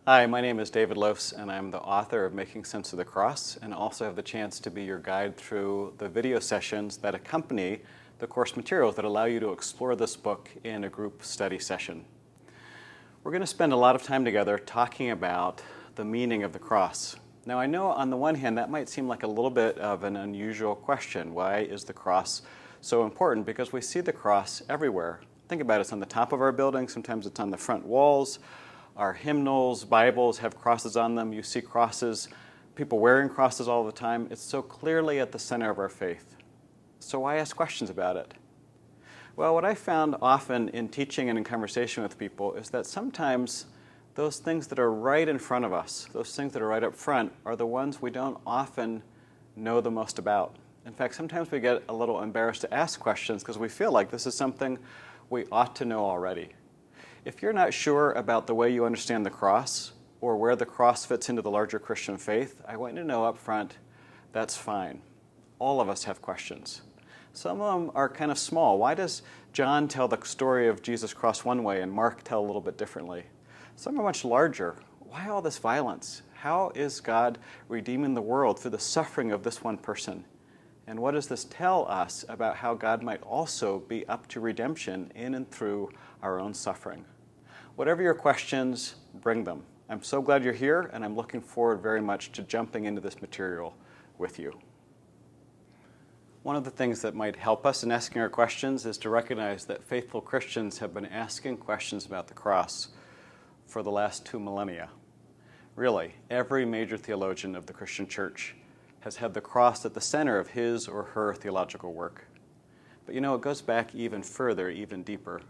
Hi, my name is David Lofs, and I'm the author of Making Sense of the Cross, and also have the chance to be your guide through the video sessions that accompany the course materials that allow you to explore this book in a group study session. We're going to spend a lot of time together talking about the meaning of the cross. Now, I know on the one hand that might seem like a little bit of an unusual question. Why is the cross so important? Because we see the cross everywhere. Think about it, it's on the top of our building, sometimes it's on the front walls. Our hymnals, Bibles have crosses on them. You see crosses, people wearing crosses all the time. It's so clearly at the center of our faith. So why ask questions about it? Well, what I found often in teaching and in conversation with people is that sometimes those things that are right in front of us, those things that are right up front, are the ones we don't often know the most about. In fact, sometimes we get a little embarrassed to ask questions because we feel like this is something we ought to know already. If you're not sure about the way you understand the cross or where the cross fits into the larger Christian faith, I want you to know up front, that's fine. All of us have questions. Some of them are kind of small. Why does John tell the story of Jesus' cross one way and Mark tell a little bit differently? Some are much larger. Why all this violence? How is God redeeming the world through the suffering of this one person? And what does this tell us about how God might also be up to redemption in and through our own suffering? Whatever your questions, bring them. I'm so glad you're here, and I'm looking forward very much to jumping into this material with you. One of the things that might help us in asking our questions is to recognize that faithful Christians have been asking questions about the cross for the last 2 millennia. Really, every major theologian of the Christian church has had the cross at the center of his or her theological work. But you know, it goes back even further, even deeper.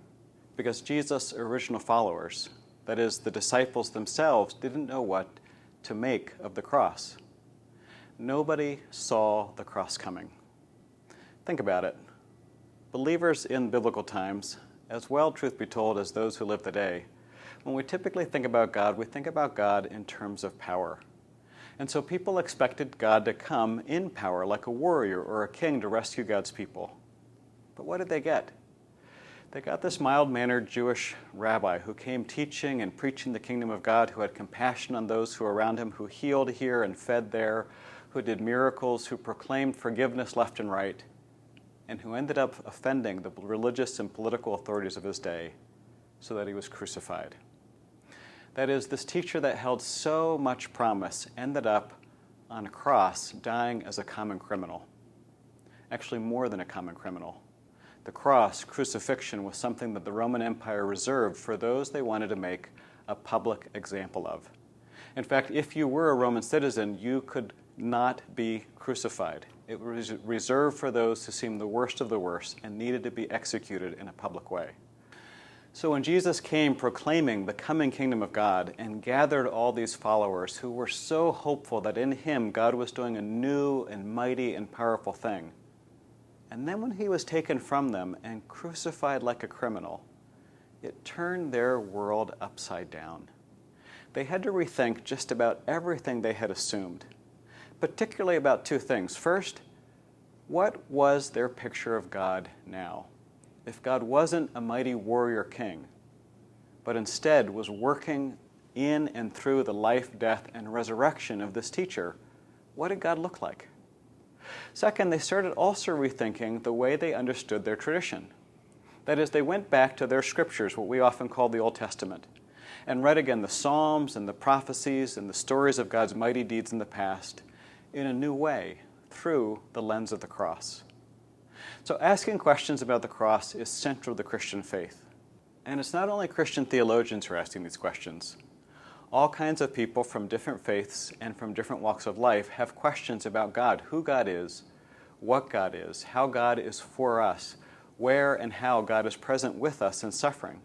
Because Jesus' original followers, that is, the disciples themselves, didn't know what to make of the cross. Nobody saw the cross coming. Think about it. Believers in biblical times, as well, truth be told, as those who live today, when we typically think about God, we think about God in terms of power. And so people expected God to come in power, like a warrior or a king to rescue God's people. But what did they get? They got this mild-mannered Jewish rabbi who came teaching and preaching the kingdom of God, who had compassion on those who were around him, who healed here and fed there, who did miracles, who proclaimed forgiveness left and right, and who ended up offending the religious and political authorities of his day so that he was crucified. That is, this teacher that held so much promise ended up on a cross dying as a common criminal. Actually, more than a common criminal. The cross, crucifixion, was something that the Roman Empire reserved for those they wanted to make a public example of. In fact, if you were a Roman citizen, you could not be crucified. It was reserved for those who seemed the worst of the worst and needed to be executed in a public way. So when Jesus came proclaiming the coming kingdom of God and gathered all these followers who were so hopeful that in him God was doing a new and mighty and powerful thing, and then when he was taken from them and crucified like a criminal, it turned their world upside down. They had to rethink just about everything they had assumed, particularly about 2 things. First, what was their picture of God now? If God wasn't a mighty warrior king, but instead was working in and through the life, death, and resurrection of this teacher, what did God look like? Second, they started also rethinking the way they understood their tradition. That is, they went back to their scriptures, what we often call the Old Testament, and read again the Psalms and the prophecies and the stories of God's mighty deeds in the past in a new way, through the lens of the cross. So asking questions about the cross is central to the Christian faith. And it's not only Christian theologians who are asking these questions. All kinds of people from different faiths and from different walks of life have questions about God, who God is, what God is, how God is for us, where and how God is present with us in suffering.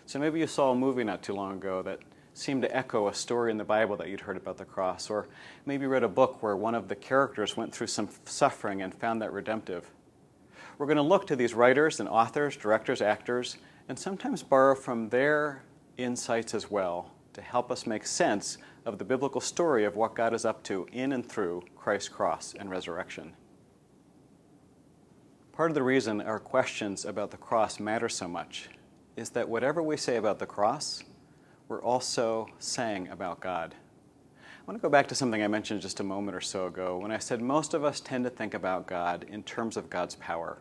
So maybe you saw a movie not too long ago that seemed to echo a story in the Bible that you'd heard about the cross, or maybe read a book where one of the characters went through some suffering and found that redemptive. We're going to look to these writers and authors, directors, actors, and sometimes borrow from their insights as well to help us make sense of the biblical story of what God is up to in and through Christ's cross and resurrection. Part of the reason our questions about the cross matter so much is that whatever we say about the cross, we're also saying about God. I want to go back to something I mentioned just a moment or so ago when I said most of us tend to think about God in terms of God's power.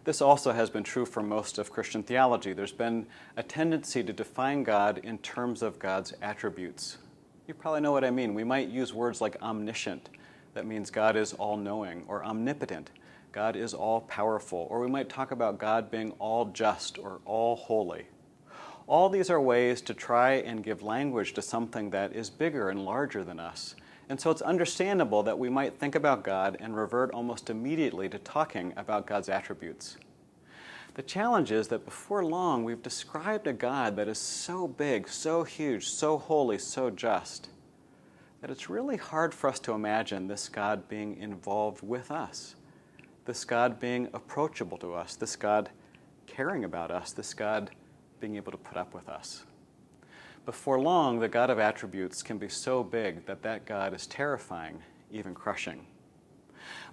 This also has been true for most of Christian theology. There's been a tendency to define God in terms of God's attributes. You probably know what I mean. We might use words like omniscient. That means God is all-knowing, or omnipotent. God is all-powerful. Or we might talk about God being all-just or all-holy. All these are ways to try and give language to something that is bigger and larger than us. And so it's understandable that we might think about God and revert almost immediately to talking about God's attributes. The challenge is that before long we've described a God that is so big, so huge, so holy, so just, that it's really hard for us to imagine this God being involved with us, this God being approachable to us, this God caring about us, this God being able to put up with us. Before long, the God of attributes can be so big that that God is terrifying, even crushing.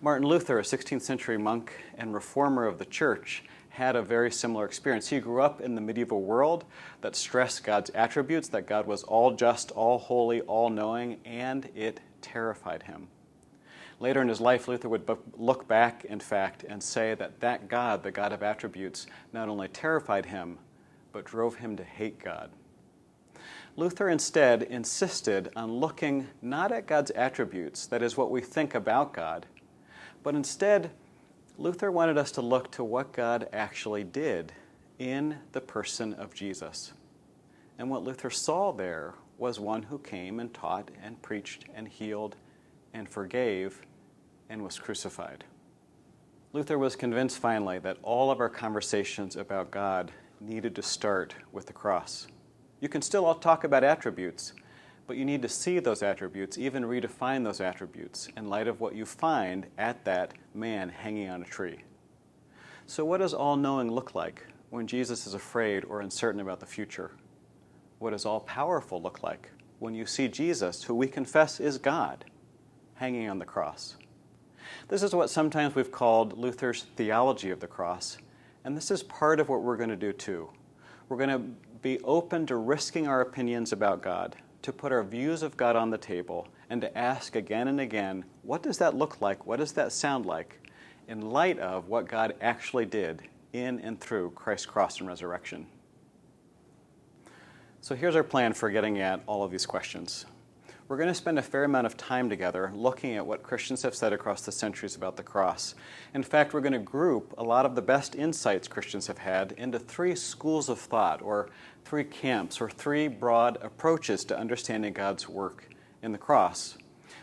Martin Luther, a 16th century monk and reformer of the church, had a very similar experience. He grew up in the medieval world that stressed God's attributes, that God was all just, all holy, all knowing, and it terrified him. Later in his life, Luther would look back, in fact, and say that that God, the God of attributes, not only terrified him, but drove him to hate God. Luther instead insisted on looking not at God's attributes, that is what we think about God, but instead Luther wanted us to look to what God actually did in the person of Jesus. And what Luther saw there was one who came and taught and preached and healed and forgave and was crucified. Luther was convinced finally that all of our conversations about God needed to start with the cross. You can still all talk about attributes, but you need to see those attributes, even redefine those attributes in light of what you find at that man hanging on a tree. So what does all-knowing look like when Jesus is afraid or uncertain about the future? What does all-powerful look like when you see Jesus, who we confess is God, hanging on the cross? This is what sometimes we've called Luther's theology of the cross, and this is part of what we're going to do too. We're going to be open to risking our opinions about God, to put our views of God on the table, and to ask again and again, what does that look like? What does that sound like in light of what God actually did in and through Christ's cross and resurrection? So here's our plan for getting at all of these questions. We're going to spend a fair amount of time together looking at what Christians have said across the centuries about the cross. In fact, we're going to group a lot of the best insights Christians have had into 3 schools of thought, or 3 camps, or 3 broad approaches to understanding God's work in the cross.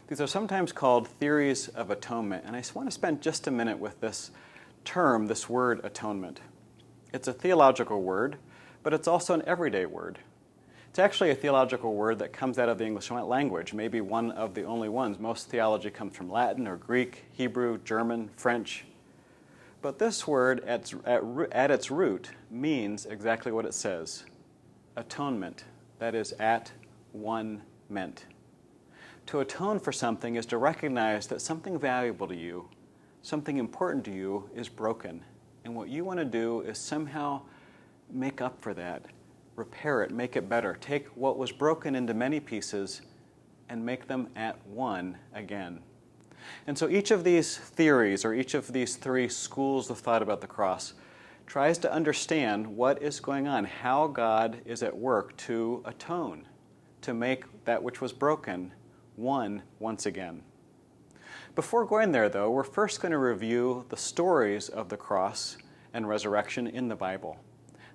These are sometimes called theories of atonement, and I just want to spend just a minute with this term, this word atonement. It's a theological word, but it's also an everyday word. It's actually a theological word that comes out of the English language, maybe one of the only ones. Most theology comes from Latin or Greek, Hebrew, German, French. But this word at its root means exactly what it says, atonement, that is, at one meant. To atone for something is to recognize that something valuable to you, something important to you, is broken. And what you want to do is somehow make up for that, repair it, make it better. Take what was broken into many pieces and make them at one again. And so each of these theories, or each of these 3 schools of thought about the cross, tries to understand what is going on, how God is at work to atone, to make that which was broken one once again. Before going there, though, we're first going to review the stories of the cross and resurrection in the Bible.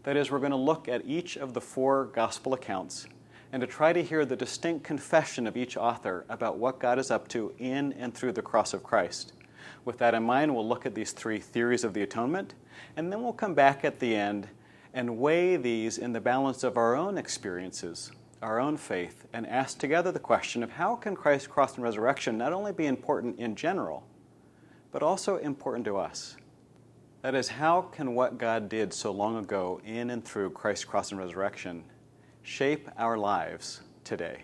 That is, we're going to look at each of the 4 gospel accounts and to try to hear the distinct confession of each author about what God is up to in and through the cross of Christ. With that in mind, we'll look at these 3 theories of the atonement, and then we'll come back at the end and weigh these in the balance of our own experiences, our own faith, and ask together the question of how can Christ's cross and resurrection not only be important in general, but also important to us? That is, how can what God did so long ago in and through Christ's cross and resurrection shape our lives today?